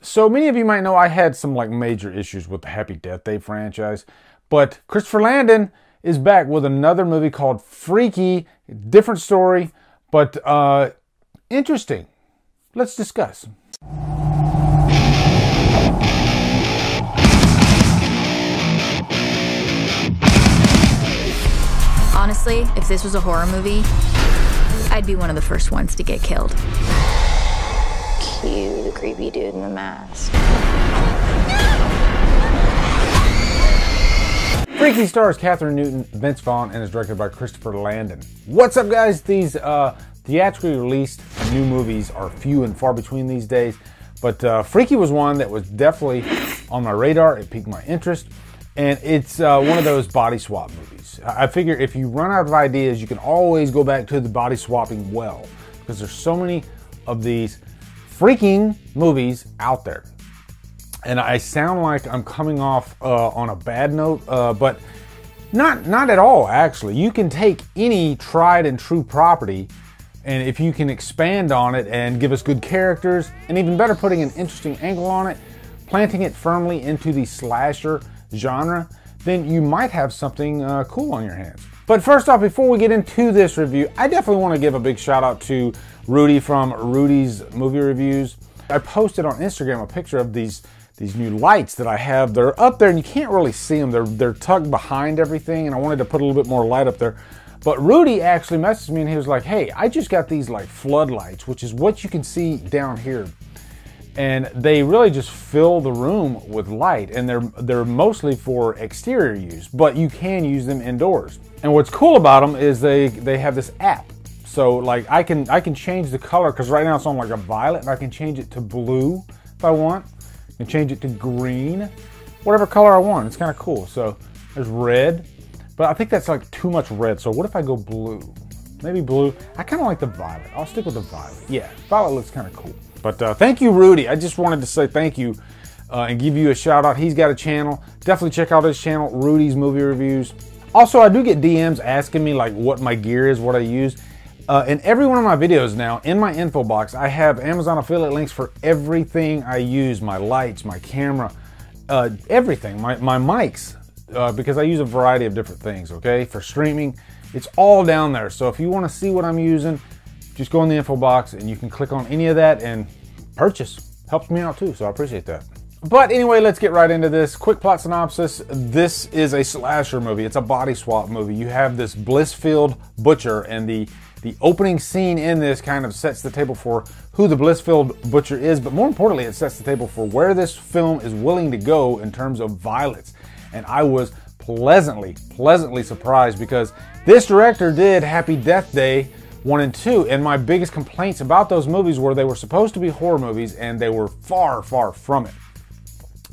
So many of you might know I had some like major issues with the Happy Death Day franchise, but Christopher Landon is back with another movie called Freaky. Different story, but interesting. Let's discuss. Honestly, if this was a horror movie, I'd be one of the first ones to get killed. Cue the creepy dude in the mask. Freaky stars Kathryn Newton, Vince Vaughn, and is directed by Christopher Landon. What's up, guys? These theatrically released new movies are few and far between these days, but Freaky was one that was definitely on my radar. It piqued my interest, and it's one of those body swap movies. I figure if you run out of ideas, you can always go back to the body swapping well, because there's so many of these freaking movies out there. And I sound like I'm coming off on a bad note, but not at all, actually. You can take any tried and true property, and if you can expand on it and give us good characters, and even better, putting an interesting angle on it, planting it firmly into the slasher genre, then you might have something cool on your hands. But first off, before we get into this review, I definitely want to give a big shout out to Rudy from Rudy's Movie Reviews. I posted on Instagram a picture of these new lights that I have. They're up there and you can't really see them. They're tucked behind everything, and I wanted to put a little bit more light up there. But Rudy actually messaged me and he was like, hey, I just got these like floodlights, which is what you can see down here. And they really just fill the room with light, and they're mostly for exterior use, but you can use them indoors. And what's cool about them is they have this app. So like I can change the color, because right now it's on like a violet, and I can change it to blue if I want. I can change it to green, whatever color I want. It's kind of cool. So there's red, but I think that's like too much red. So what if I go blue? Maybe blue. I kind of like the violet. I'll stick with the violet. Yeah, violet looks kind of cool. But thank you, Rudy. I just wanted to say thank you and give you a shout out. He's got a channel. Definitely check out his channel, Rudy's Movie Reviews. Also, I do get DMs asking me like what my gear is, what I use. In every one of my videos now, in my info box, I have Amazon affiliate links for everything I use. My lights, my camera, everything. My mics, because I use a variety of different things, okay? For streaming, it's all down there. So if you want to see what I'm using, just go in the info box and you can click on any of that and purchase. Helps me out too, so I appreciate that. But anyway, let's get right into this. Quick plot synopsis. This is a slasher movie. It's a body swap movie. You have this Blissfield butcher, and the opening scene in this kind of sets the table for who the Blissfield butcher is, but more importantly, it sets the table for where this film is willing to go in terms of violence. And I was pleasantly surprised, because this director did Happy Death Day 1 and 2, and my biggest complaints about those movies were they were supposed to be horror movies, and they were far from it.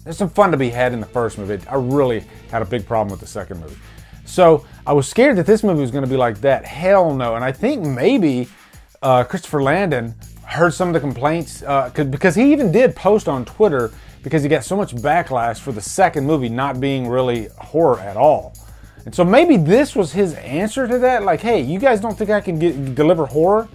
There's some fun to be had in the first movie. I really had a big problem with the second movie. So I was scared that this movie was going to be like that. Hell no. And I think maybe Christopher Landon heard some of the complaints, because he even did post on Twitter, because he got so much backlash for the second movie not being really horror at all. And so maybe this was his answer to that. Like, hey, you guys don't think I can deliver horror?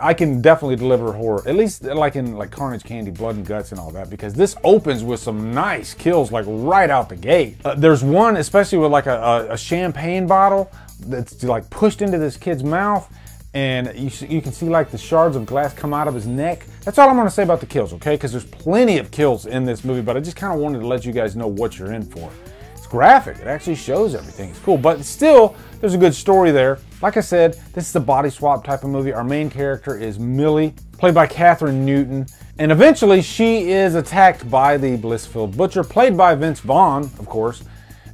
I can definitely deliver horror, at least like in like Carnage Candy, Blood and Guts and all that, because this opens with some nice kills like right out the gate. There's one especially with like a champagne bottle that's like pushed into this kid's mouth, and you can see like the shards of glass come out of his neck. That's all I'm going to say about the kills, okay? Because there's plenty of kills in this movie, but I just kind of wanted to let you guys know what you're in for. It's graphic. It actually shows everything. It's cool, but still, there's a good story there. Like I said, this is a body swap type of movie. Our main character is Millie, played by Kathryn Newton, and eventually she is attacked by the Blissfield butcher, played by Vince Vaughn, of course,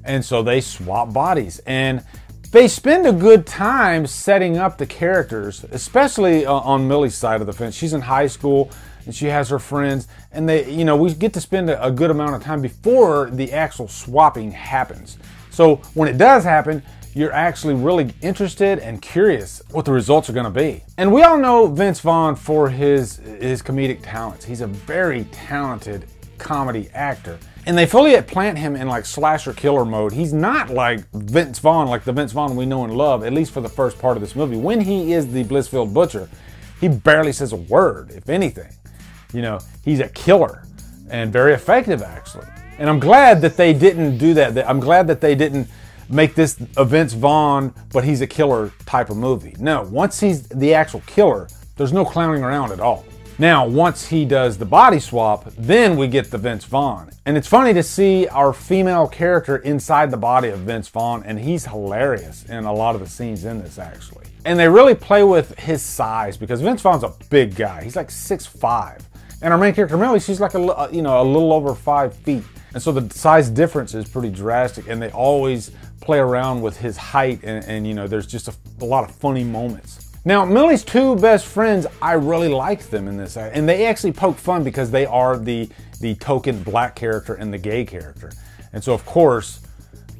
and so they swap bodies. And they spend a good time setting up the characters, especially on Millie's side of the fence. She's in high school and she has her friends, and we get to spend a good amount of time before the actual swapping happens. So when it does happen, you're actually really interested and curious what the results are going to be. And we all know Vince Vaughn for his comedic talents. He's a very talented comedy actor. And they fully plant him in like slasher killer mode. He's not like Vince Vaughn, like the Vince Vaughn we know and love, at least for the first part of this movie. When he is the Blissfield butcher, he barely says a word, if anything. He's a killer. and very effective, actually. And I'm glad that they didn't do that. I'm glad that they didn't make this a Vince Vaughn, but he's a killer type of movie. No, once he's the actual killer, there's no clowning around at all. Now, once he does the body swap, then we get the Vince Vaughn. And it's funny to see our female character inside the body of Vince Vaughn, and he's hilarious in a lot of the scenes in this, actually. And they really play with his size, because Vince Vaughn's a big guy. He's like 6'5". And our main character, Millie, she's like a little over 5 feet. And so the size difference is pretty drastic, and they always play around with his height, and there's just a lot of funny moments. Now, Millie's two best friends, I really like them in this, and they actually poke fun because they are the token black character and the gay character. And so, of course,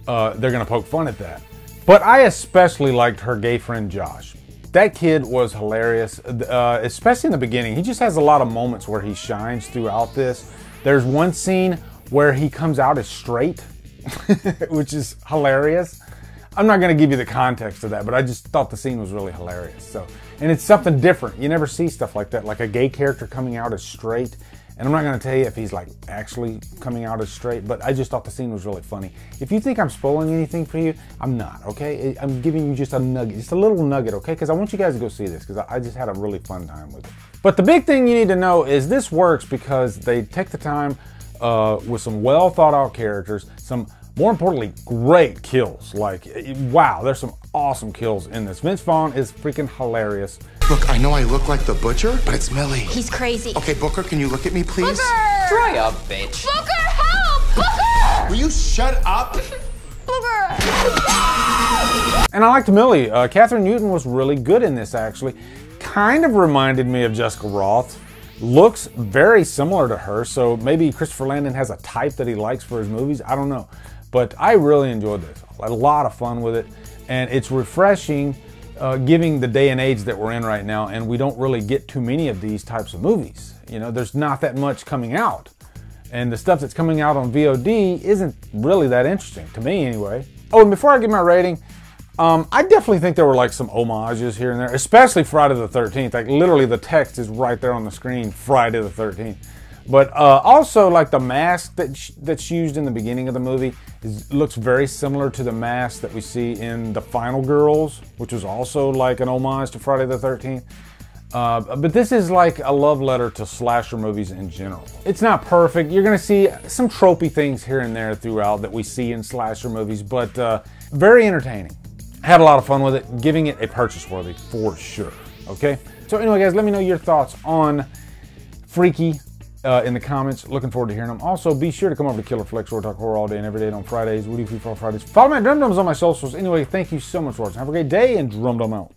they're going to poke fun at that. But I especially liked her gay friend, Josh. That kid was hilarious, especially in the beginning. He just has a lot of moments where he shines throughout this. There's one scene where he comes out as straight, which is hilarious. I'm not going to give you the context of that, but I just thought the scene was really hilarious. So, and it's something different. You never see stuff like that, like a gay character coming out as straight. And I'm not going to tell you if he's like actually coming out as straight, but I just thought the scene was really funny. If you think I'm spoiling anything for you, I'm not, okay? I'm giving you just a nugget, just a little nugget, okay? Because I want you guys to go see this, because I just had a really fun time with it. But the big thing you need to know is this works because they take the time with some well thought out characters, some, more importantly, great kills. Like, wow, there's some awesome kills in this. Vince Vaughn is freaking hilarious. Look, I know I look like the butcher, but it's Millie. He's crazy. Okay, Booker, can you look at me, please? Booker! Dry up, bitch. Booker, help! Booker! Will you shut up? Booker! And I liked Millie. Catherine Newton was really good in this, actually. Kind of reminded me of Jessica Roth. Looks very similar to her, so maybe Christopher Landon has a type that he likes for his movies. I don't know. But I really enjoyed this. I had a lot of fun with it, and it's refreshing given the day and age that we're in right now, and we don't really get too many of these types of movies. There's not that much coming out, and the stuff that's coming out on VOD isn't really that interesting, to me anyway. Oh, and before I give my rating, I definitely think there were like some homages here and there, especially Friday the 13th. Like literally the text is right there on the screen, Friday the 13th. But also, like the mask that's used in the beginning of the movie looks very similar to the mask that we see in The Final Girls, which was also like an homage to Friday the 13th. But this is like a love letter to slasher movies in general. It's not perfect. You're going to see some tropey things here and there throughout that we see in slasher movies, but very entertaining. Had a lot of fun with it, giving it a purchase worthy for sure. Okay? So anyway, guys, let me know your thoughts on Freaky in the comments. Looking forward to hearing them. Also, be sure to come over to Killer Flicks, where we talk horror all day and every day on Fridays. We do free for Fridays. Follow me at Drumdums on my socials. Anyway, thank you so much for watching. Have a great day, and Drumdum out.